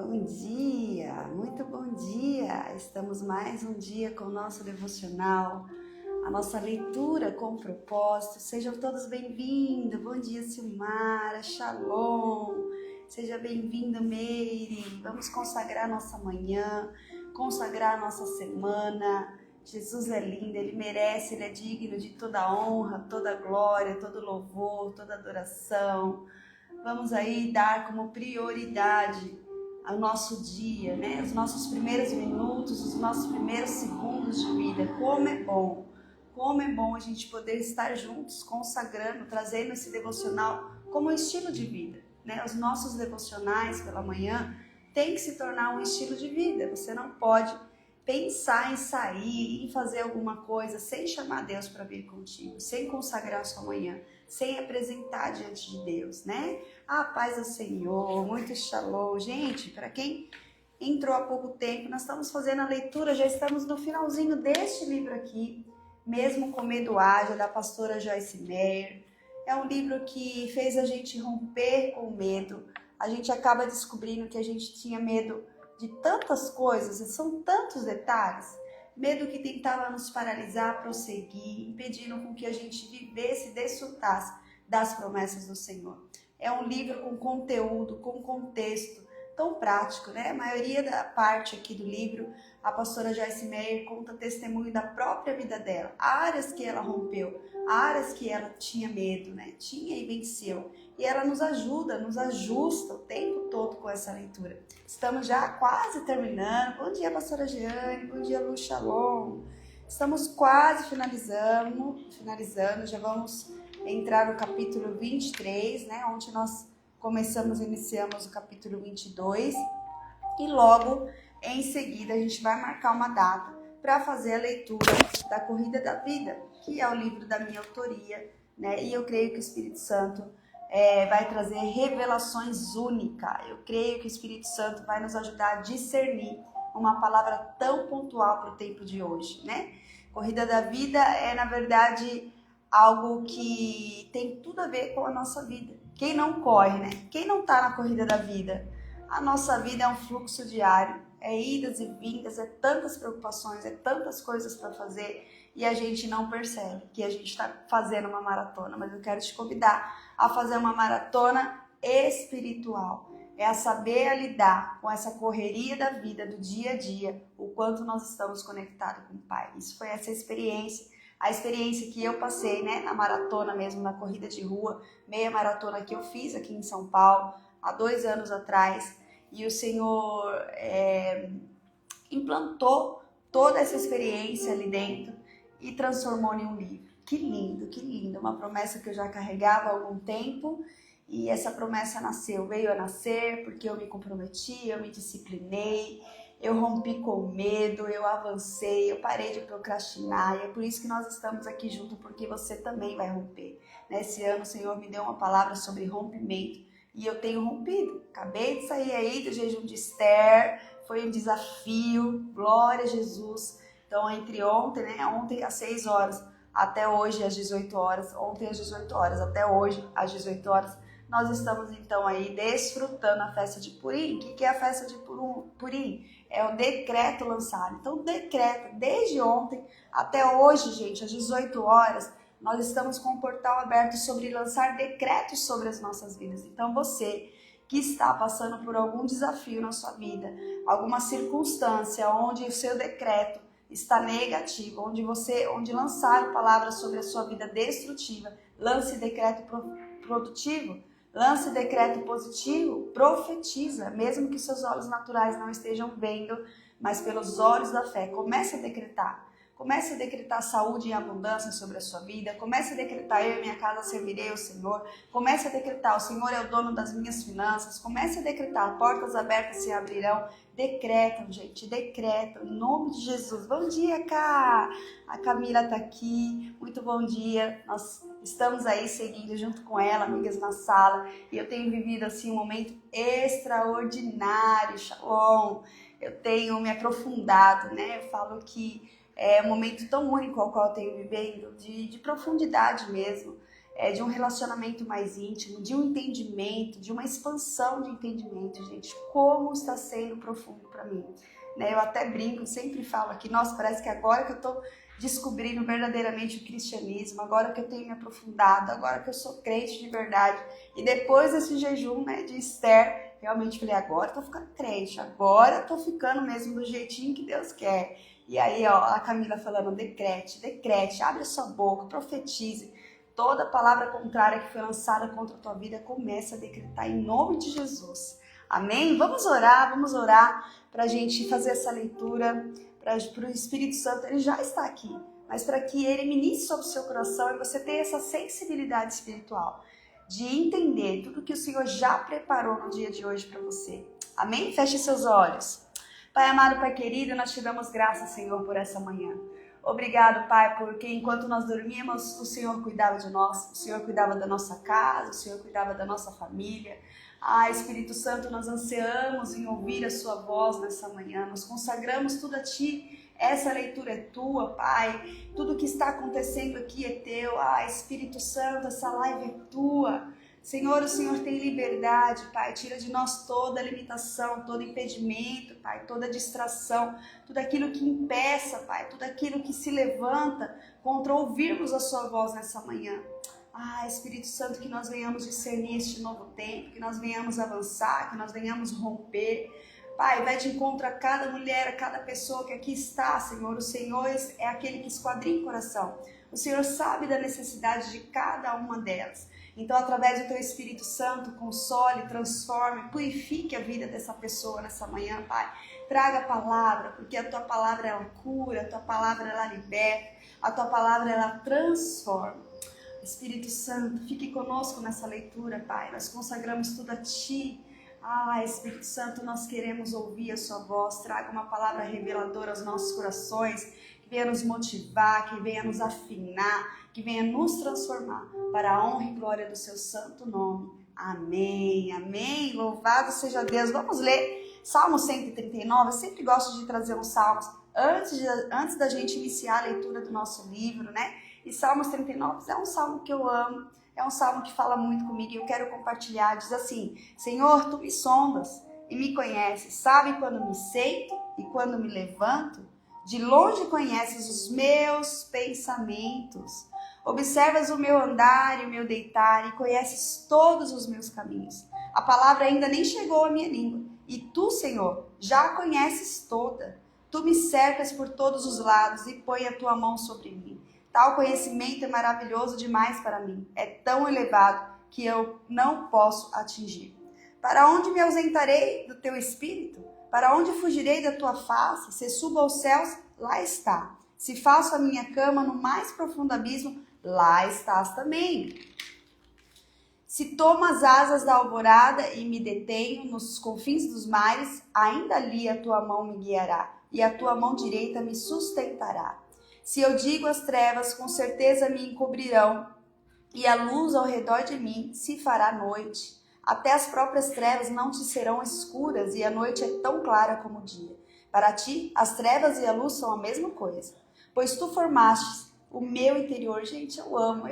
Bom dia, muito bom dia! Estamos mais um dia com o nosso devocional, a nossa leitura com propósito. Sejam todos bem-vindos. Bom dia, Silmara, Shalom. Seja bem-vindo, Meire. Vamos consagrar nossa manhã, consagrar nossa semana. Jesus é lindo, Ele merece, Ele é digno de toda honra, toda glória, todo louvor, toda adoração. Vamos aí dar como prioridade ao nosso dia, né? Os nossos primeiros minutos, os nossos primeiros segundos de vida. Como é bom a gente poder estar juntos, consagrando, trazendo esse devocional como um estilo de vida, né? Os nossos devocionais pela manhã tem que se tornar um estilo de vida. Você não pode pensar em sair, em fazer alguma coisa sem chamar Deus para vir contigo, sem consagrar a sua manhã, sem apresentar diante de Deus, né? A paz ao Senhor, muito shalom. Gente, para quem entrou há pouco tempo, nós estamos fazendo a leitura, já estamos no finalzinho deste livro aqui, Mesmo com Medo Haja, da pastora Joyce Meyer. É um livro que fez a gente romper com o medo. A gente acaba descobrindo que a gente tinha medo de tantas coisas, e são tantos detalhes. Medo que tentava nos paralisar, prosseguir, impedindo com que a gente vivesse e desfrutasse das promessas do Senhor. É um livro com conteúdo, com contexto tão prático, né? A maioria da parte aqui do livro, a pastora Joyce Meyer conta testemunho da própria vida dela, áreas que ela rompeu, áreas que ela tinha medo, né? Tinha e venceu. E ela nos ajuda, nos ajusta o tempo todo com essa leitura. Estamos já quase terminando. Bom dia, pastora Jeane. Bom dia, Lu Shalom. Estamos quase finalizando. Já vamos entrar no capítulo 23, né? Onde nós iniciamos o capítulo 22. E logo em seguida a gente vai marcar uma data para fazer a leitura da Corrida da Vida, que é o livro da minha autoria, né? E eu creio que o Espírito Santo vai trazer revelações únicas. Eu creio que o Espírito Santo vai nos ajudar a discernir uma palavra tão pontual para o tempo de hoje, né? Corrida da Vida é, na verdade, algo que tem tudo a ver com a nossa vida. Quem não corre, né? Quem não está na corrida da vida? A nossa vida é um fluxo diário, é idas e vindas, é tantas preocupações, é tantas coisas para fazer e a gente não percebe que a gente está fazendo uma maratona. Mas eu quero te convidar a fazer uma maratona espiritual. É a saber lidar com essa correria da vida, do dia a dia, o quanto nós estamos conectados com o Pai. Isso foi essa experiência, a experiência que eu passei, né, na maratona mesmo, na corrida de rua, meia maratona que eu fiz aqui em São Paulo, há 2 anos atrás. E o Senhor implantou toda essa experiência ali dentro e transformou em um livro. Que lindo, uma promessa que eu já carregava há algum tempo e essa promessa veio a nascer porque eu me comprometi, eu me disciplinei, eu rompi com o medo, eu avancei, eu parei de procrastinar e é por isso que nós estamos aqui juntos, porque você também vai romper. Nesse ano o Senhor me deu uma palavra sobre rompimento e eu tenho rompido. Acabei de sair aí do jejum de Esther, foi um desafio, glória a Jesus. Então entre ontem às 6 horas, até hoje às 18 horas, ontem às 18 horas, até hoje às 18 horas, nós estamos então aí desfrutando a festa de Purim. O que é a festa de Purim? É o decreto lançado. Então o decreto, desde ontem até hoje, gente, às 18 horas, nós estamos com o portal aberto sobre lançar decretos sobre as nossas vidas. Então você que está passando por algum desafio na sua vida, alguma circunstância onde o seu decreto está negativo, onde lançar palavras sobre a sua vida destrutiva, lance decreto produtivo, lance decreto positivo, profetiza, mesmo que seus olhos naturais não estejam vendo, mas pelos olhos da fé, comece a decretar. Comece a decretar saúde e abundância sobre a sua vida. Comece a decretar: eu e minha casa servirei ao Senhor. Comece a decretar: o Senhor é o dono das minhas finanças. Comece a decretar: portas abertas se abrirão. Decretam, gente, decretam, em nome de Jesus. Bom dia, Cá! A Camila tá aqui, muito bom dia. Nós estamos aí seguindo junto com ela, amigas na sala. E eu tenho vivido assim um momento extraordinário, Shalom. Eu tenho me aprofundado, né? Eu falo que é um momento tão único ao qual eu tenho vivendo, de profundidade mesmo. de um relacionamento mais íntimo, de um entendimento, de uma expansão de entendimento, gente. Como está sendo profundo para mim. Né? Eu até brinco, sempre falo aqui, nossa, parece que agora que eu estou descobrindo verdadeiramente o cristianismo, agora que eu tenho me aprofundado, agora que eu sou crente de verdade. E depois desse jejum, né, de Esther, realmente falei, agora eu tô ficando crente, agora eu tô ficando mesmo do jeitinho que Deus quer. E aí, ó, a Camila falando, decrete, abre a sua boca, profetize. Toda palavra contrária que foi lançada contra a tua vida, começa a decretar em nome de Jesus. Amém? Vamos orar para a gente fazer essa leitura, para o Espírito Santo. Ele já está aqui, mas para que ele ministre sobre o seu coração e você tenha essa sensibilidade espiritual de entender tudo que o Senhor já preparou no dia de hoje para você. Amém? Feche seus olhos. Pai amado, Pai querido, nós te damos graças, Senhor, por essa manhã. Obrigado, Pai, porque enquanto nós dormíamos, o Senhor cuidava de nós, o Senhor cuidava da nossa casa, o Senhor cuidava da nossa família. Espírito Santo, nós ansiamos em ouvir a sua voz nessa manhã, nós consagramos tudo a Ti, essa leitura é Tua, Pai, tudo que está acontecendo aqui é Teu, Espírito Santo, essa live é Tua. Senhor, o Senhor tem liberdade, Pai, tira de nós toda limitação, todo impedimento, Pai, toda distração, tudo aquilo que impeça, Pai, tudo aquilo que se levanta contra ouvirmos a sua voz nessa manhã. Espírito Santo, que nós venhamos discernir este novo tempo, que nós venhamos avançar, que nós venhamos romper. Pai, vai de encontro a cada mulher, a cada pessoa que aqui está, Senhor. O Senhor é aquele que esquadrinha o coração. O Senhor sabe da necessidade de cada uma delas. Então, através do Teu Espírito Santo, console, transforme, purifique a vida dessa pessoa nessa manhã, Pai. Traga a palavra, porque a Tua palavra, ela cura, a Tua palavra, ela liberta, a Tua palavra, ela transforma. Espírito Santo, fique conosco nessa leitura, Pai. Nós consagramos tudo a Ti. Espírito Santo, nós queremos ouvir a Sua voz. Traga uma palavra reveladora aos nossos corações, que venha nos motivar, que venha nos afinar, que venha nos transformar para a honra e glória do Seu santo nome. Amém, amém. Louvado seja Deus. Vamos ler Salmo 139. Eu sempre gosto de trazer uns salmos antes da gente iniciar a leitura do nosso livro, né? E Salmos 39 é um salmo que eu amo, é um salmo que fala muito comigo e eu quero compartilhar. Diz assim: Senhor, Tu me sondas e me conheces, sabe quando me sento e quando me levanto? De longe conheces os meus pensamentos, observas o meu andar e o meu deitar e conheces todos os meus caminhos. A palavra ainda nem chegou à minha língua e Tu, Senhor, já a conheces toda. Tu me cercas por todos os lados e põe a Tua mão sobre mim. Tal conhecimento é maravilhoso demais para mim, é tão elevado que eu não posso atingir. Para onde me ausentarei do Teu Espírito? Para onde fugirei da Tua face? Se subo aos céus, lá está. Se faço a minha cama no mais profundo abismo, lá estás também. Se tomo as asas da alvorada e me detenho nos confins dos mares, ainda ali a Tua mão me guiará e a Tua mão direita me sustentará. Se eu digo às trevas, com certeza me encobrirão, e a luz ao redor de mim se fará noite. Até as próprias trevas não te serão escuras, e a noite é tão clara como o dia. Para ti, as trevas e a luz são a mesma coisa. Pois Tu formaste o meu interior. Gente, eu amo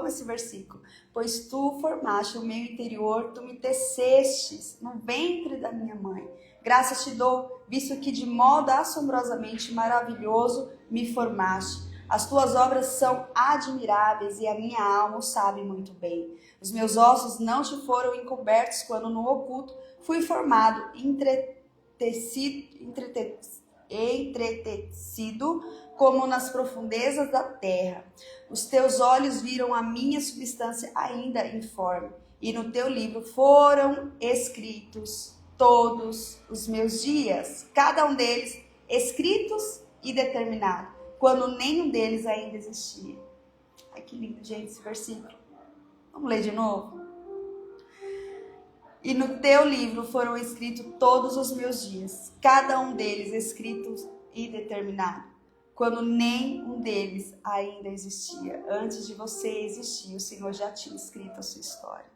esse versículo. Pois Tu formaste o meu interior, Tu me tecestes no ventre da minha mãe. Graças te dou, visto que de modo assombrosamente maravilhoso me formaste. As Tuas obras são admiráveis e a minha alma o sabe muito bem. Os meus ossos não te foram encobertos quando no oculto fui formado, entretecido como nas profundezas da terra. Os Teus olhos viram a minha substância ainda informe, e no Teu livro foram escritos todos os meus dias, cada um deles escritos e determinado, quando nenhum deles ainda existia. Ai, que lindo, gente, esse versículo. Vamos ler de novo? E no Teu livro foram escritos todos os meus dias, cada um deles escritos e determinado, quando nenhum deles ainda existia. Antes de você existir, o Senhor já tinha escrito a sua história.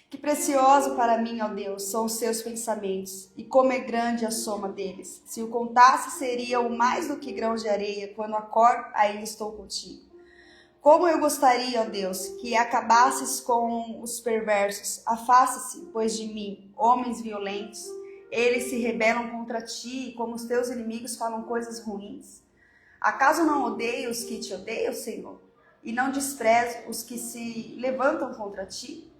Que precioso para mim, ó Deus, são os Seus pensamentos, e como é grande a soma deles. Se o contasse, seria o mais do que grãos de areia. Quando acordo, ainda estou contigo. Como eu gostaria, ó Deus, que acabasses com os perversos. Afaste-se, pois, de mim, homens violentos. Eles se rebelam contra ti, e como os teus inimigos falam coisas ruins. Acaso não odeio os que te odeiam, Senhor? E não desprezo os que se levantam contra ti?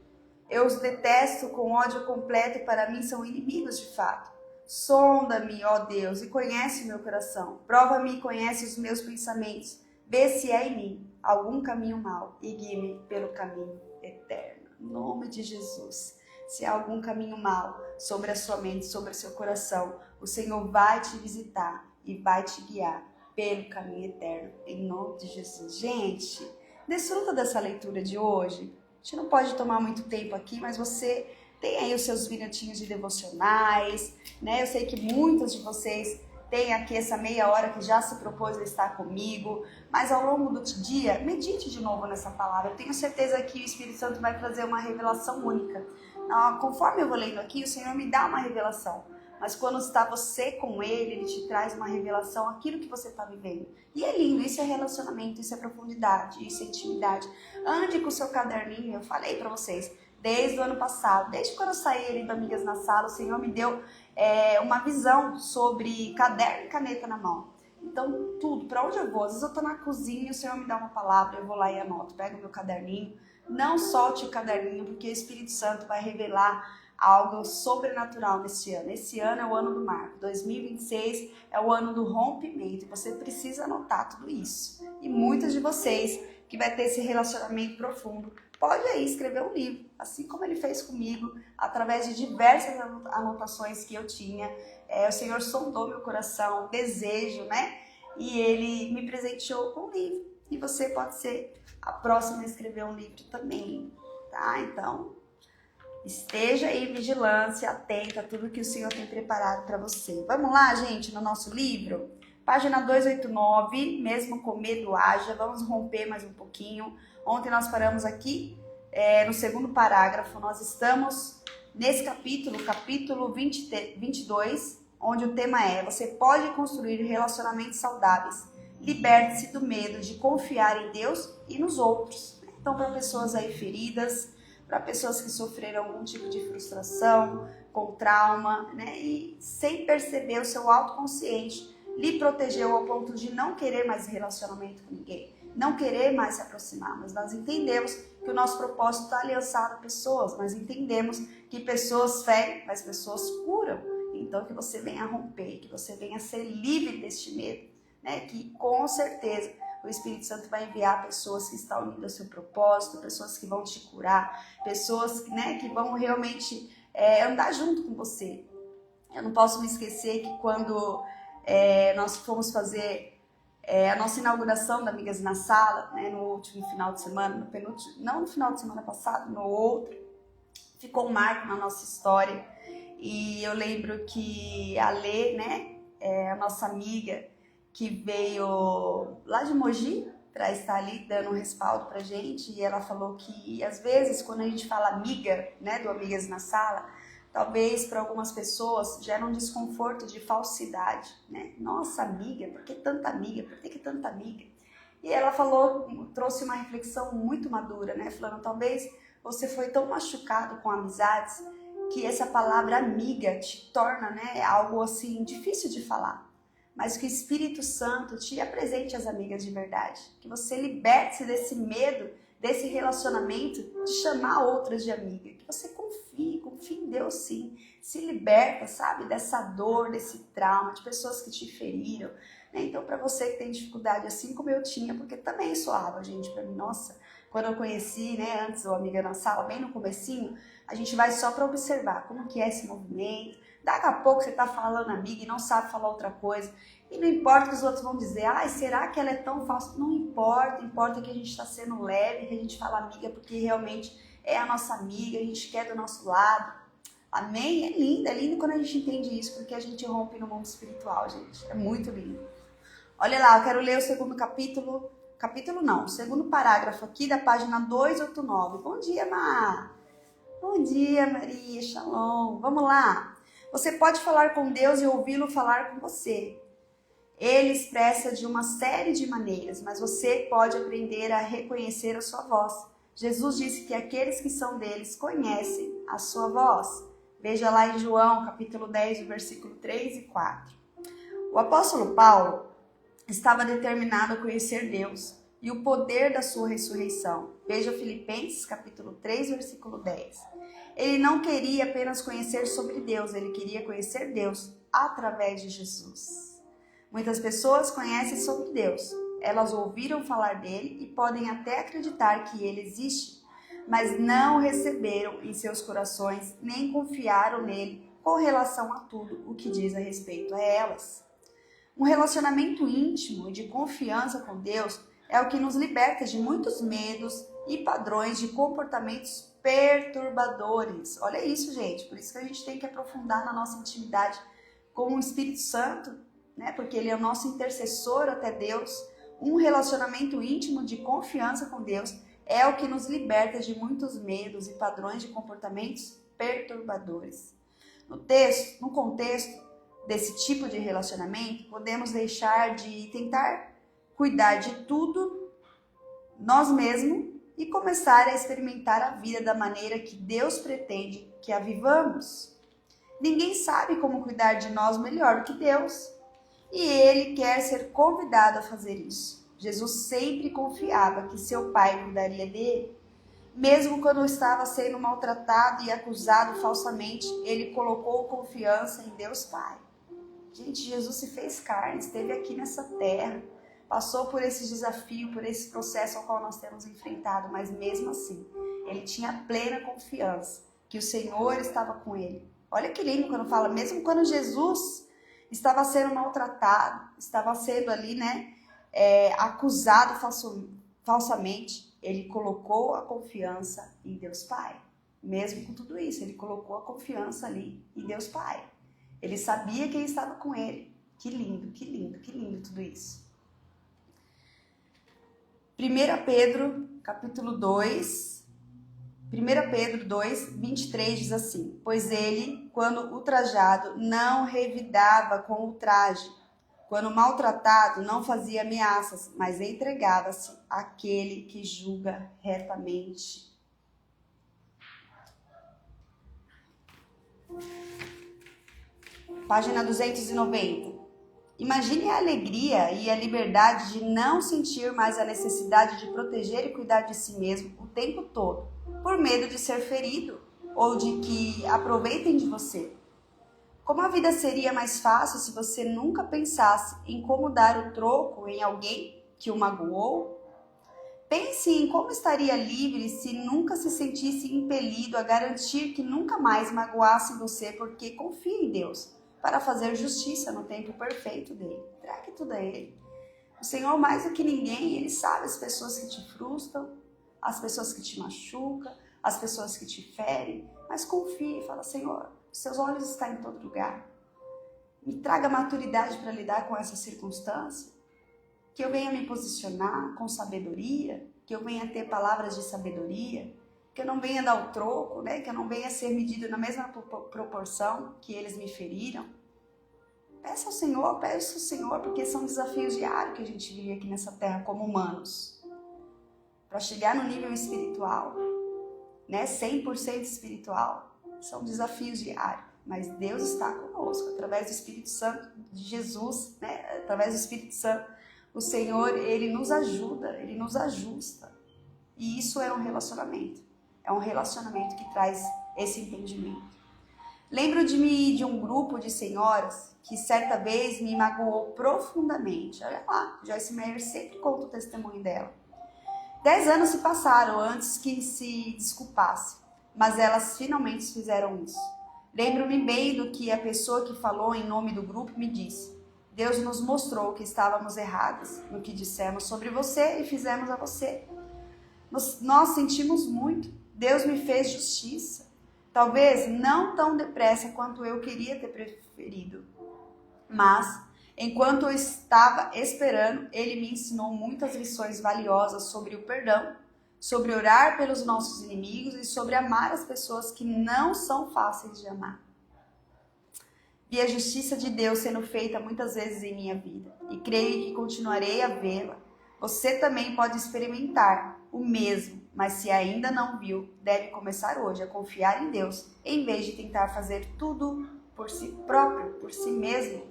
Eu os detesto com ódio completo e para mim são inimigos de fato. Sonda-me, ó Deus, e conhece o meu coração. Prova-me e conhece os meus pensamentos. Vê se há em mim algum caminho mau e guie-me pelo caminho eterno. Em nome de Jesus. Se há algum caminho mau sobre a sua mente, sobre o seu coração, o Senhor vai te visitar e vai te guiar pelo caminho eterno. Em nome de Jesus. Gente, desfruta dessa leitura de hoje. A gente não pode tomar muito tempo aqui, mas você tem aí os seus minutinhos de devocionais, né? Eu sei que muitos de vocês têm aqui essa meia hora que já se propôs a estar comigo, mas ao longo do dia, medite de novo nessa palavra. Eu tenho certeza que o Espírito Santo vai trazer uma revelação única. Conforme eu vou lendo aqui, o Senhor me dá uma revelação. Mas quando está você com Ele te traz uma revelação, aquilo que você está vivendo. E é lindo, isso é relacionamento, isso é profundidade, isso é intimidade. Ande com o seu caderninho, eu falei para vocês, desde o ano passado, desde quando eu saí ali do Amigas na Sala, o Senhor me deu uma visão sobre caderno e caneta na mão. Então, tudo, para onde eu vou? Às vezes eu estou na cozinha, o Senhor me dá uma palavra, eu vou lá e anoto, pego o meu caderninho. Não solte o caderninho, porque o Espírito Santo vai revelar algo sobrenatural nesse ano. Esse ano é o ano do marco. 2026 é o ano do rompimento. Você precisa anotar tudo isso. E muitas de vocês que vai ter esse relacionamento profundo, pode aí escrever um livro, assim como ele fez comigo, através de diversas anotações que eu tinha. O Senhor sondou meu coração, desejo, né? E Ele me presenteou com um livro. E você pode ser a próxima a escrever um livro também, tá? Então, esteja aí em vigilância, atenta a tudo que o Senhor tem preparado para você. Vamos lá, gente, no nosso livro? Página 289, mesmo com medo haja. Vamos romper mais um pouquinho. Ontem nós paramos aqui no segundo parágrafo. Nós estamos nesse capítulo 22, onde o tema é: você pode construir relacionamentos saudáveis. Liberte-se do medo de confiar em Deus e nos outros. Então, para pessoas aí feridas, para pessoas que sofreram algum tipo de frustração, com trauma, né? E sem perceber, o seu autoconsciente lhe protegeu ao ponto de não querer mais relacionamento com ninguém, não querer mais se aproximar. Mas nós entendemos que o nosso propósito está aliançado a pessoas, nós entendemos que pessoas ferem, mas pessoas curam. Então, que você venha romper, que você venha ser livre deste medo, né? Que com certeza o Espírito Santo vai enviar pessoas que estão unidas ao seu propósito, pessoas que vão te curar, pessoas, né, que vão realmente andar junto com você. Eu não posso me esquecer que quando nós fomos fazer a nossa inauguração da Amigas na Sala, né, no último final de semana, no penúltimo, não no final de semana passado, no outro, ficou um marco na nossa história. E eu lembro que a Lê, né, a nossa amiga, que veio lá de Mogi para estar ali dando um respaldo pra gente, e ela falou que às vezes quando a gente fala amiga, né, do Amigas na Sala, talvez para algumas pessoas gera um desconforto de falsidade, né? Nossa, amiga, por que tanta amiga? Por que tanta amiga? E ela falou, trouxe uma reflexão muito madura, né? Falando, talvez você foi tão machucado com amizades que essa palavra amiga te torna, né, algo assim difícil de falar. Mas que o Espírito Santo te apresente as amigas de verdade. Que você liberte-se desse medo, desse relacionamento, de chamar outras de amiga. Que você confie em Deus sim. Se liberta, sabe, dessa dor, desse trauma, de pessoas que te feriram. Né? Então, para você que tem dificuldade, assim como eu tinha, porque também soava, gente, para mim, nossa, quando eu conheci, né, antes o Amiga na Sala, bem no comecinho, a gente vai só para observar como que é esse movimento. Daqui a pouco você tá falando amiga e não sabe falar outra coisa. E não importa que os outros vão dizer, ai, será que ela é tão falsa? Não importa, importa que a gente está sendo leve, que a gente fala amiga porque realmente é a nossa amiga, a gente quer do nosso lado. Amém? É lindo quando a gente entende isso, porque a gente rompe no mundo espiritual, gente. É muito lindo. Olha lá, eu quero ler o segundo o segundo parágrafo aqui da página 289. Bom dia, Mar. Bom dia, Maria, shalom. Vamos lá. Você pode falar com Deus e ouvi-lo falar com você. Ele expressa de uma série de maneiras, mas você pode aprender a reconhecer a sua voz. Jesus disse que aqueles que são deles conhecem a sua voz. Veja lá em João, capítulo 10, versículo 3 e 4. O apóstolo Paulo estava determinado a conhecer Deus e o poder da sua ressurreição. Veja Filipenses, capítulo 3, versículo 10. Ele não queria apenas conhecer sobre Deus, ele queria conhecer Deus através de Jesus. Muitas pessoas conhecem sobre Deus. Elas ouviram falar dele e podem até acreditar que ele existe, mas não receberam em seus corações nem confiaram nele com relação a tudo o que diz a respeito a elas. Um relacionamento íntimo e de confiança com Deus é o que nos liberta de muitos medos e padrões de comportamentos perturbadores. Olha isso, gente. Por isso que a gente tem que aprofundar na nossa intimidade com o Espírito Santo, né? Porque ele é o nosso intercessor até Deus. Um relacionamento íntimo de confiança com Deus é o que nos liberta de muitos medos e padrões de comportamentos perturbadores. No contexto desse tipo de relacionamento, podemos deixar de tentar cuidar de tudo nós mesmos e começar a experimentar a vida da maneira que Deus pretende que a vivamos. Ninguém sabe como cuidar de nós melhor do que Deus, e Ele quer ser convidado a fazer isso. Jesus sempre confiava que seu Pai cuidaria dele. Mesmo quando estava sendo maltratado e acusado falsamente, ele colocou confiança em Deus Pai. Gente, Jesus se fez carne, esteve aqui nessa terra, passou por esse desafio, por esse processo ao qual nós temos enfrentado, mas mesmo assim, ele tinha plena confiança que o Senhor estava com ele. Olha que lindo quando fala, mesmo quando Jesus estava sendo maltratado, estava sendo ali, acusado falsamente, ele colocou a confiança em Deus Pai. Mesmo com tudo isso, ele colocou a confiança ali em Deus Pai. Ele sabia quem estava com ele. Que lindo, que lindo, que lindo tudo isso. 1 Pedro, capítulo 2, 1 Pedro 2, 23 diz assim: pois ele, quando ultrajado, não revidava com ultraje. Quando maltratado, não fazia ameaças, mas entregava-se àquele que julga retamente. Página 290. Imagine a alegria e a liberdade de não sentir mais a necessidade de proteger e cuidar de si mesmo o tempo todo, por medo de ser ferido ou de que aproveitem de você. Como a vida seria mais fácil se você nunca pensasse em como dar o troco em alguém que o magoou? Pense em como estaria livre se nunca se sentisse impelido a garantir que nunca mais magoasse você porque confia em Deus para fazer justiça no tempo perfeito dele. Traga tudo a ele. O Senhor, mais do que ninguém, ele sabe as pessoas que te frustram, as pessoas que te machucam, as pessoas que te ferem, mas confie e fala: Senhor, seus olhos estão em todo lugar. Me traga maturidade para lidar com essa circunstância, que eu venha me posicionar com sabedoria, que eu venha ter palavras de sabedoria, que eu não venha dar o troco, que eu não venha ser medido na mesma proporção que eles me feriram. Peça ao Senhor, porque são desafios diários que a gente vive aqui nessa terra como humanos. Para chegar no nível espiritual, 100% espiritual, são desafios diários. Mas Deus está conosco, através do Espírito Santo de Jesus, através do Espírito Santo, o Senhor, ele nos ajuda, ele nos ajusta. E isso é um relacionamento. É um relacionamento que traz esse entendimento. Lembro de um grupo de senhoras que certa vez me magoou profundamente. Olha lá, Joyce Meyer sempre conta o testemunho dela. 10 anos se passaram antes que se desculpasse, mas elas finalmente fizeram isso. Lembro-me bem do que a pessoa que falou em nome do grupo me disse. Deus nos mostrou que estávamos erradas no que dissemos sobre você e fizemos a você. Nós sentimos muito. Deus me fez justiça. Talvez não tão depressa quanto eu queria ter preferido. Mas, enquanto eu estava esperando, Ele me ensinou muitas lições valiosas sobre o perdão, sobre orar pelos nossos inimigos e sobre amar as pessoas que não são fáceis de amar. Vi a justiça de Deus sendo feita muitas vezes em minha vida e creio que continuarei a vê-la. Você também pode experimentar o mesmo, mas se ainda não viu, deve começar hoje a confiar em Deus, em vez de tentar fazer tudo por si próprio, por si mesmo,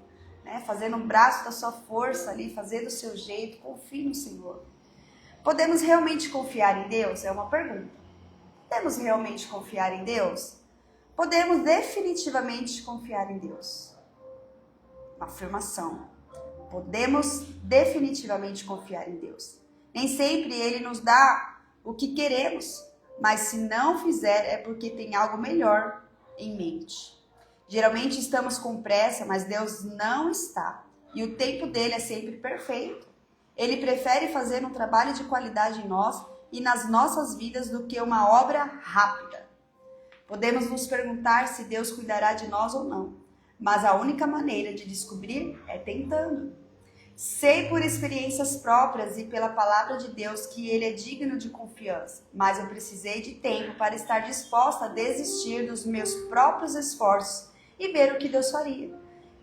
né? Fazendo um braço da sua força ali, fazer do seu jeito. Confie no Senhor. Podemos realmente confiar em Deus? É uma pergunta. Podemos realmente confiar em Deus? Podemos definitivamente confiar em Deus. Uma afirmação. Podemos definitivamente confiar em Deus. Nem sempre Ele nos dá o que queremos, mas se não fizer é porque tem algo melhor em mente. Geralmente estamos com pressa, mas Deus não está. E o tempo dele é sempre perfeito. Ele prefere fazer um trabalho de qualidade em nós e nas nossas vidas do que uma obra rápida. Podemos nos perguntar se Deus cuidará de nós ou não, mas a única maneira de descobrir é tentando. Sei por experiências próprias e pela palavra de Deus que Ele é digno de confiança, mas eu precisei de tempo para estar disposta a desistir dos meus próprios esforços e ver o que Deus faria.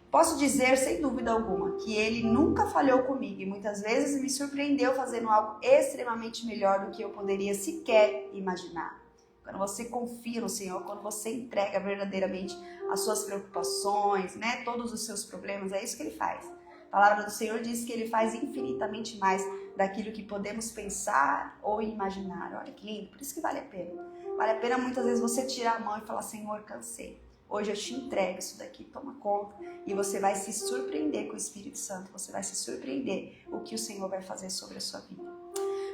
Posso dizer, sem dúvida alguma, que Ele nunca falhou comigo e muitas vezes me surpreendeu fazendo algo extremamente melhor do que eu poderia sequer imaginar. Quando você confia no Senhor, quando você entrega verdadeiramente as suas preocupações, né, todos os seus problemas, é isso que Ele faz. A palavra do Senhor diz que Ele faz infinitamente mais daquilo que podemos pensar ou imaginar. Olha que lindo, por isso que vale a pena. Vale a pena muitas vezes você tirar a mão e falar, Senhor, cansei. Hoje eu te entrego isso daqui, toma conta. E você vai se surpreender com o Espírito Santo. Você vai se surpreender o que o Senhor vai fazer sobre a sua vida.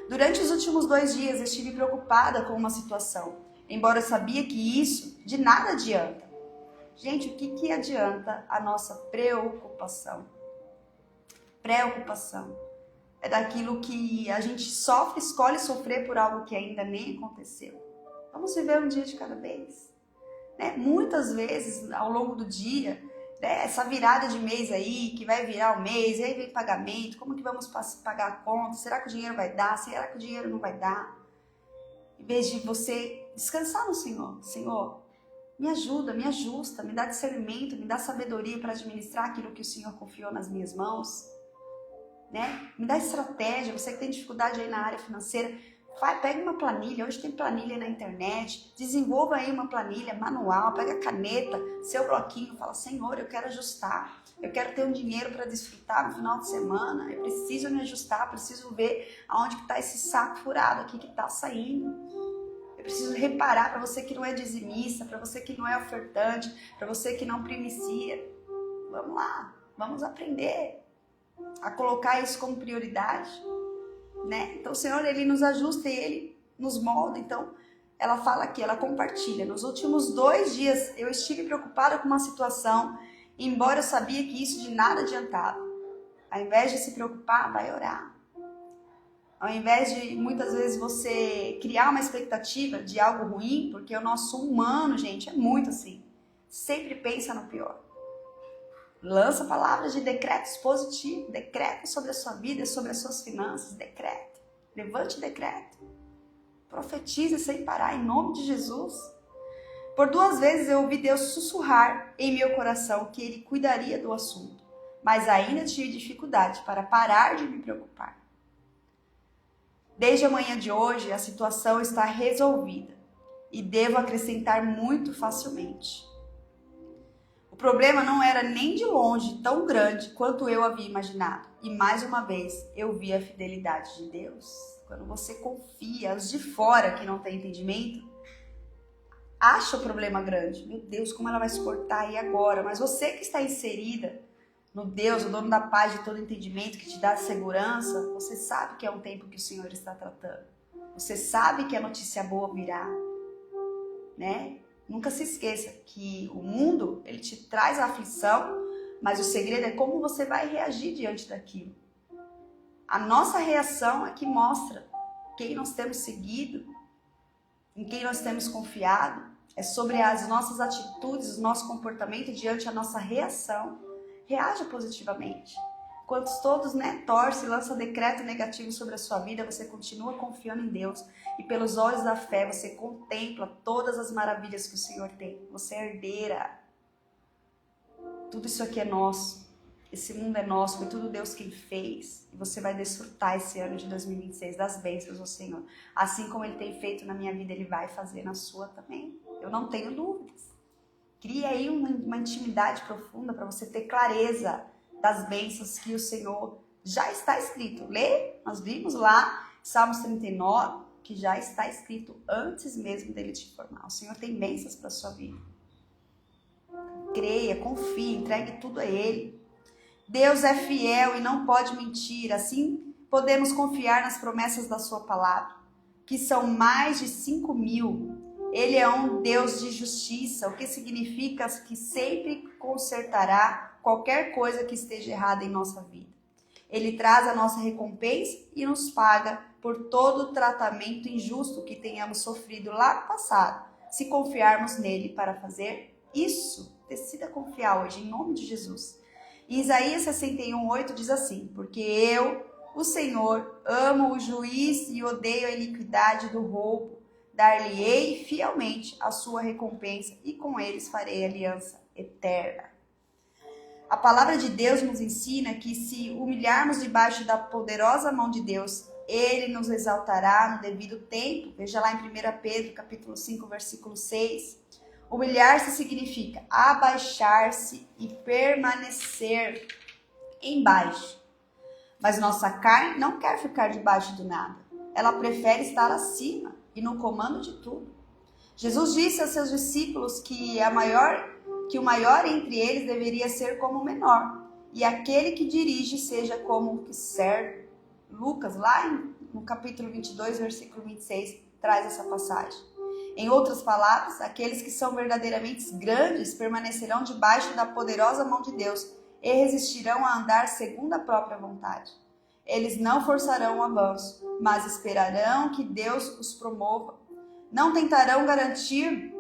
Durante os últimos 2 dias eu estive preocupada com uma situação. Embora eu sabia que isso de nada adianta. Gente, o que adianta a nossa preocupação? Preocupação é daquilo que a gente sofre, escolhe sofrer por algo que ainda nem aconteceu. Vamos viver um dia de cada vez. Né? Muitas vezes, ao longo do dia, né, essa virada de mês aí, que vai virar o mês, e aí vem pagamento, como que vamos pagar a conta? Será que o dinheiro vai dar? Será que o dinheiro não vai dar? Em vez de você descansar no Senhor, Senhor, me ajuda, me ajusta, me dá discernimento, me dá sabedoria para administrar aquilo que o Senhor confiou nas minhas mãos. Né? Me dá estratégia, você que tem dificuldade aí na área financeira, pega uma planilha, hoje tem planilha na internet, desenvolva aí uma planilha manual, pega a caneta, seu bloquinho, fala, Senhor, eu quero ajustar, eu quero ter um dinheiro para desfrutar no final de semana, eu preciso me ajustar, preciso ver aonde que está esse saco furado aqui que está saindo. Eu preciso reparar para você que não é dizimista, para você que não é ofertante, para você que não primicia. Vamos lá, vamos aprender a colocar isso como prioridade, né? Então o Senhor, Ele nos ajusta e Ele nos molda. Então ela fala aqui, ela compartilha, nos últimos 2 dias eu estive preocupada com uma situação, embora eu sabia que isso de nada adiantava. Ao invés de se preocupar, vai orar. Ao invés de muitas vezes você criar uma expectativa de algo ruim, porque o nosso humano, gente, é muito assim, sempre pensa no pior. Lança palavras de decretos positivos, decreto sobre a sua vida, sobre as suas finanças, decreto. Levante decreto. Profetize sem parar, em nome de Jesus. Por 2 vezes eu ouvi Deus sussurrar em meu coração que Ele cuidaria do assunto, mas ainda tive dificuldade para parar de me preocupar. Desde a manhã de hoje, a situação está resolvida e devo acrescentar muito facilmente. O problema não era nem de longe tão grande quanto eu havia imaginado. E mais uma vez, eu vi a fidelidade de Deus. Quando você confia, os de fora que não têm entendimento, acha o problema grande. Meu Deus, como ela vai suportar aí agora? Mas você que está inserida no Deus, o dono da paz de todo entendimento, que te dá segurança, você sabe que é um tempo que o Senhor está tratando. Você sabe que a notícia boa virá, né? Nunca se esqueça que o mundo, ele te traz a aflição, mas o segredo é como você vai reagir diante daquilo. A nossa reação é que mostra quem nós temos seguido, em quem nós temos confiado. É sobre as nossas atitudes, o nosso comportamento diante da nossa reação. Reaja positivamente. Quantos todos, torce, lança decreto negativo sobre a sua vida, você continua confiando em Deus. E pelos olhos da fé, você contempla todas as maravilhas que o Senhor tem. Você é herdeira. tudo isso aqui é nosso. Esse mundo é nosso, foi tudo Deus quem fez. E você vai desfrutar esse ano de 2026 das bênçãos do Senhor. Assim como Ele tem feito na minha vida, Ele vai fazer na sua também. Eu não tenho dúvidas. Cria aí uma intimidade profunda para você ter clareza das bênçãos que o Senhor já está escrito. Lê, nós vimos lá, Salmos 39, que já está escrito antes mesmo dele te formar. O Senhor tem bênçãos para a sua vida. Creia, confie, entregue tudo a Ele. Deus é fiel e não pode mentir. Assim, podemos confiar nas promessas da sua palavra, que são mais de 5.000. Ele é um Deus de justiça, o que significa que sempre consertará qualquer coisa que esteja errada em nossa vida. Ele traz a nossa recompensa e nos paga por todo o tratamento injusto que tenhamos sofrido lá no passado, se confiarmos nele para fazer isso. Decida confiar hoje, em nome de Jesus. E Isaías 61:8 diz assim: porque eu, o Senhor, amo o juiz e odeio a iniquidade do roubo. Dar-lhe-ei fielmente a sua recompensa e com eles farei aliança eterna. A palavra de Deus nos ensina que se humilharmos debaixo da poderosa mão de Deus, Ele nos exaltará no devido tempo. Veja lá em 1 Pedro, capítulo 5, versículo 6. Humilhar-se significa abaixar-se e permanecer embaixo. Mas nossa carne não quer ficar debaixo do nada. Ela prefere estar acima e no comando de tudo. Jesus disse aos seus discípulos que o maior entre eles deveria ser como o menor, e aquele que dirige seja como o que serve. Lucas, lá no capítulo 22, versículo 26, traz essa passagem. Em outras palavras, aqueles que são verdadeiramente grandes permanecerão debaixo da poderosa mão de Deus e resistirão a andar segundo a própria vontade. Eles não forçarão o avanço, mas esperarão que Deus os promova. Não tentarão garantir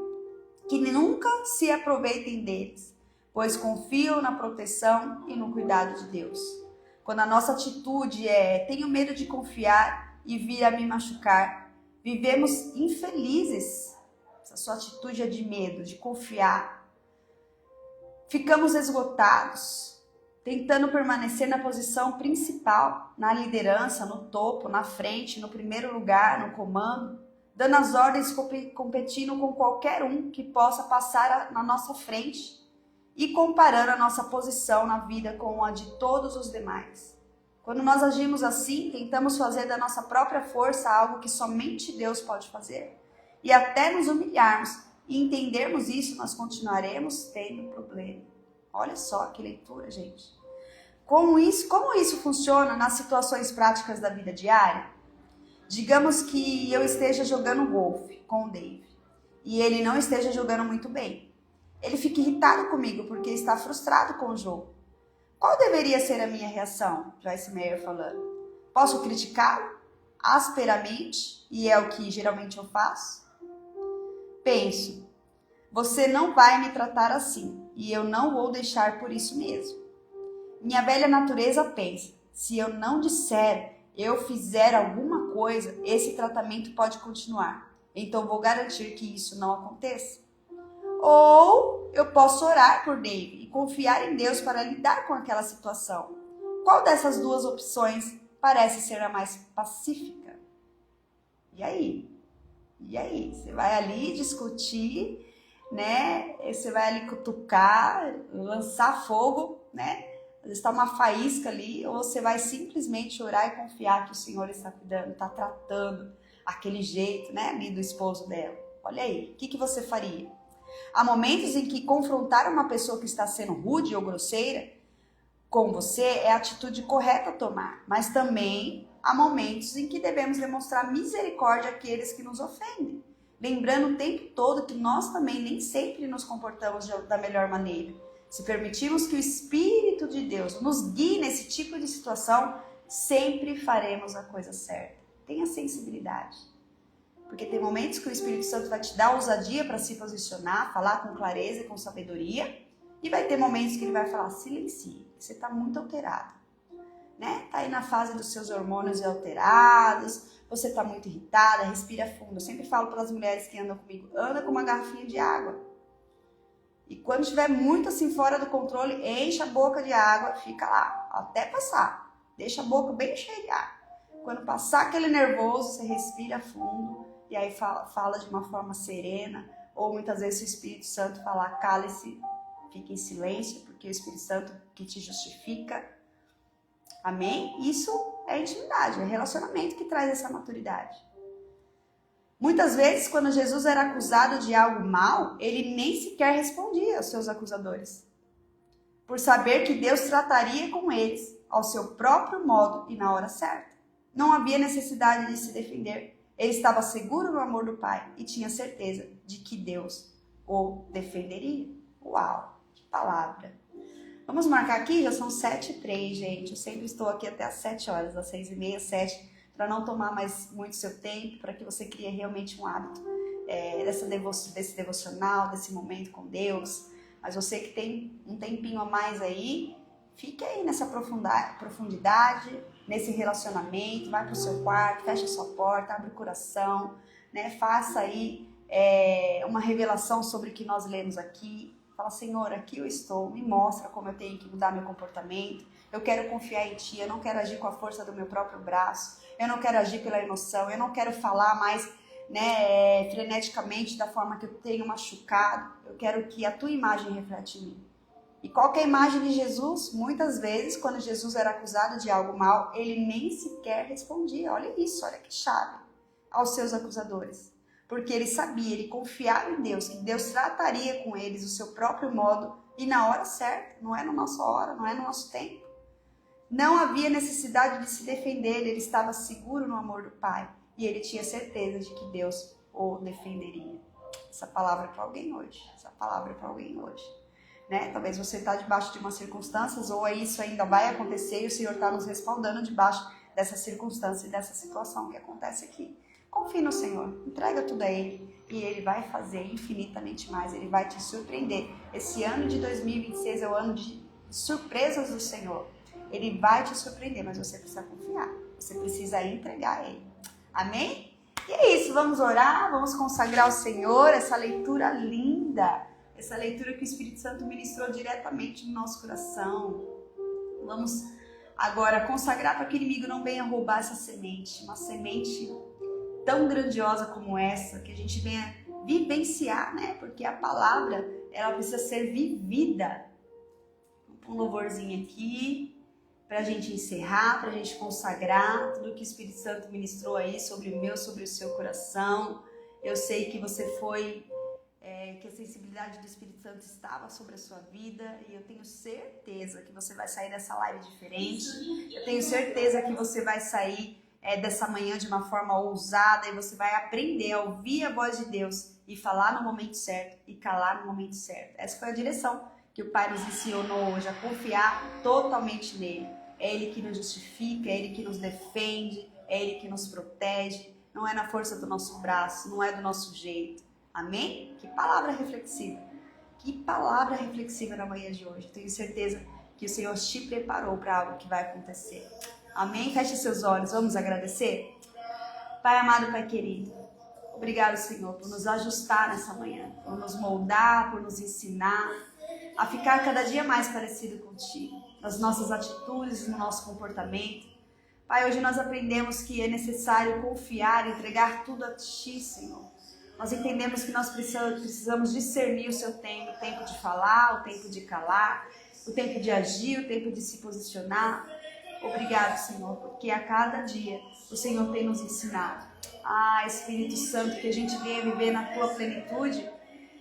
que nunca se aproveitem deles, pois confiam na proteção e no cuidado de Deus. Quando a nossa atitude é tenho medo de confiar e vir a me machucar, vivemos infelizes. Se a sua atitude é de medo, de confiar, ficamos esgotados, tentando permanecer na posição principal, na liderança, no topo, na frente, no primeiro lugar, no comando, dando as ordens, competindo com qualquer um que possa passar na nossa frente e comparando a nossa posição na vida com a de todos os demais. Quando nós agimos assim, tentamos fazer da nossa própria força algo que somente Deus pode fazer. E até nos humilharmos e entendermos isso, nós continuaremos tendo problema. Olha só que leitura, gente. Como isso funciona nas situações práticas da vida diária? Digamos que eu esteja jogando golfe com o Dave e ele não esteja jogando muito bem. Ele fica irritado comigo porque está frustrado com o jogo. Qual deveria ser a minha reação? Joyce Meyer falando. Posso criticá-lo asperamente, e é o que geralmente eu faço? Penso, você não vai me tratar assim e eu não vou deixar por isso mesmo. Minha velha natureza pensa, se eu não disser, eu fizer alguma coisa, esse tratamento pode continuar. Então vou garantir que isso não aconteça. Ou eu posso orar por Dave e confiar em Deus para lidar com aquela situação. Qual dessas duas opções parece ser a mais pacífica? E aí? Você vai ali discutir, né? Você vai ali cutucar, lançar fogo, né? Às vezes está uma faísca ali, ou você vai simplesmente orar e confiar que o Senhor está cuidando, está tratando aquele jeito, né, ali do esposo dela. Olha aí, o que você faria? Há momentos em que confrontar uma pessoa que está sendo rude ou grosseira com você é a atitude correta a tomar, mas também há momentos em que devemos demonstrar misericórdia àqueles que nos ofendem, lembrando o tempo todo que nós também nem sempre nos comportamos da melhor maneira. Se permitirmos que o Espírito de Deus nos guie nesse tipo de situação, sempre faremos a coisa certa. Tenha sensibilidade. Porque tem momentos que o Espírito Santo vai te dar ousadia para se posicionar, falar com clareza e com sabedoria. E vai ter momentos que ele vai falar, silencie, você está muito alterado. Né? Está aí na fase dos seus hormônios alterados, você está muito irritada, respira fundo. Eu sempre falo para as mulheres que andam comigo, anda com uma garrafinha de água. E quando estiver muito assim fora do controle, enche a boca de água, fica lá, até passar. Deixa a boca bem cheia de água. Quando passar aquele nervoso, você respira fundo e aí fala de uma forma serena. Ou muitas vezes o Espírito Santo falar, cale-se, fique em silêncio, porque é o Espírito Santo que te justifica. Amém? Isso é intimidade, é relacionamento que traz essa maturidade. Muitas vezes, quando Jesus era acusado de algo mal, ele nem sequer respondia aos seus acusadores, por saber que Deus trataria com eles ao seu próprio modo e na hora certa. Não havia necessidade de se defender. Ele estava seguro no amor do Pai e tinha certeza de que Deus o defenderia. Uau, que palavra! Vamos marcar aqui, já são 7h03, gente. Eu sempre estou aqui até às 7 horas, às 6h30, 7, para não tomar mais muito seu tempo, para que você crie realmente um hábito desse devocional, desse momento com Deus. Mas você que tem um tempinho a mais aí, fique aí nessa profundidade, nesse relacionamento, vai para o seu quarto, fecha a sua porta, abre o coração, né? Faça aí uma revelação sobre o que nós lemos aqui. Fala, Senhor, aqui eu estou, me mostra como eu tenho que mudar meu comportamento. Eu quero confiar em Ti, eu não quero agir com a força do meu próprio braço, eu não quero agir pela emoção, eu não quero falar mais freneticamente da forma que eu tenho machucado. Eu quero que a Tua imagem reflete em mim. E qual que é a imagem de Jesus? Muitas vezes, quando Jesus era acusado de algo mal, ele nem sequer respondia. Olha isso, olha que chave, aos seus acusadores. Porque ele sabia, ele confiava em Deus, que Deus trataria com eles o seu próprio modo e na hora certa. Não é na nossa hora, não é no nosso tempo. Não havia necessidade de se defender, ele estava seguro no amor do Pai. E ele tinha certeza de que Deus o defenderia. Essa palavra é para alguém hoje. Essa palavra é para alguém hoje. Né? Talvez você está debaixo de umas circunstâncias, ou isso ainda vai acontecer e o Senhor está nos respaldando debaixo dessa circunstância e dessa situação que acontece aqui. Confie no Senhor, entrega tudo a Ele e Ele vai fazer infinitamente mais, Ele vai te surpreender. Esse ano de 2026 é o ano de surpresas do Senhor. Ele vai te surpreender, mas você precisa confiar, você precisa entregar a Ele. Amém? E é isso, vamos orar, vamos consagrar ao Senhor essa leitura linda, essa leitura que o Espírito Santo ministrou diretamente no nosso coração. Vamos agora consagrar para que o inimigo não venha roubar essa semente, uma semente tão grandiosa como essa, que a gente venha vivenciar, né? Porque a palavra, ela precisa ser vivida. Um louvorzinho aqui, para a gente encerrar, para a gente consagrar tudo que o Espírito Santo ministrou aí sobre o meu, sobre o seu coração. Eu sei que você foi, que a sensibilidade do Espírito Santo estava sobre a sua vida e eu tenho certeza que você vai sair dessa live diferente. Eu tenho certeza que você vai sair dessa manhã de uma forma ousada e você vai aprender a ouvir a voz de Deus e falar no momento certo e calar no momento certo. Essa foi a direção que o Pai nos ensinou hoje, a confiar totalmente nele. É Ele que nos justifica, é Ele que nos defende, é Ele que nos protege. Não é na força do nosso braço, não é do nosso jeito. Amém? Que palavra reflexiva. Que palavra reflexiva na manhã de hoje. Tenho certeza que o Senhor te preparou para algo que vai acontecer. Amém? Feche seus olhos, vamos agradecer? Pai amado, Pai querido, obrigado, Senhor, por nos ajustar nessa manhã, por nos moldar, por nos ensinar a ficar cada dia mais parecido contigo, nas nossas atitudes, no nosso comportamento. Pai, hoje nós aprendemos que é necessário confiar, entregar tudo a Ti, Senhor. Nós entendemos que nós precisamos discernir o Seu tempo, o tempo de falar, o tempo de calar, o tempo de agir, o tempo de se posicionar. Obrigado, Senhor, porque a cada dia o Senhor tem nos ensinado. Espírito Santo, que a gente venha viver na Tua plenitude,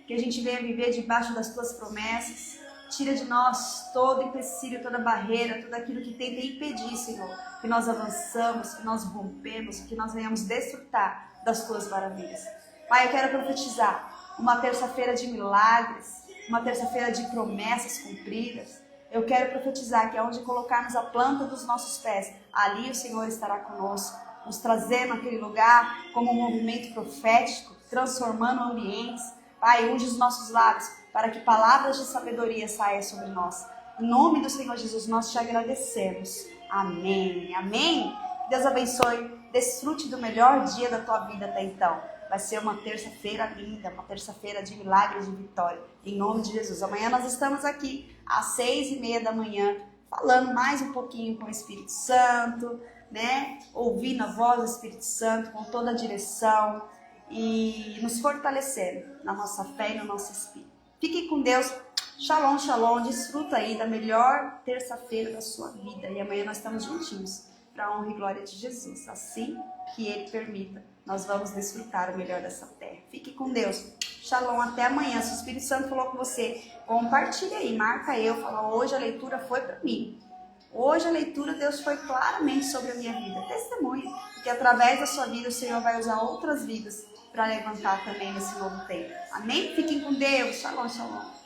que a gente venha viver debaixo das Tuas promessas. Tira de nós todo empecilho, toda barreira, tudo aquilo que tenta impedir, Senhor, que nós avançamos, que nós rompemos, que nós venhamos desfrutar das Tuas maravilhas. Pai, eu quero profetizar uma terça-feira de milagres, uma terça-feira de promessas cumpridas. Eu quero profetizar que aonde colocarmos a planta dos nossos pés, ali o Senhor estará conosco, nos trazendo aquele lugar como um movimento profético, transformando ambientes. Pai, unge os nossos lábios para que palavras de sabedoria saiam sobre nós. Em nome do Senhor Jesus, nós te agradecemos. Amém. Amém. Deus abençoe. Desfrute do melhor dia da tua vida até então. Vai ser uma terça-feira linda, uma terça-feira de milagres, de vitória. Em nome de Jesus. Amanhã nós estamos aqui às 6:30 da manhã, falando mais um pouquinho com o Espírito Santo, né? Ouvindo a voz do Espírito Santo com toda a direção e nos fortalecendo na nossa fé e no nosso espírito. Fique com Deus. Shalom, shalom. Desfruta aí da melhor terça-feira da sua vida. E amanhã nós estamos juntinhos para a honra e glória de Jesus. Assim que Ele permita, nós vamos desfrutar o melhor dessa terra. Fique com Deus. Shalom, até amanhã. Se o Espírito Santo falou com você, compartilha aí, marca eu, fala, hoje a leitura foi para mim. Hoje a leitura, Deus foi claramente sobre a minha vida. Testemunhe, porque através da sua vida o Senhor vai usar outras vidas para levantar também nesse novo tempo. Amém? Fiquem com Deus. Shalom, shalom.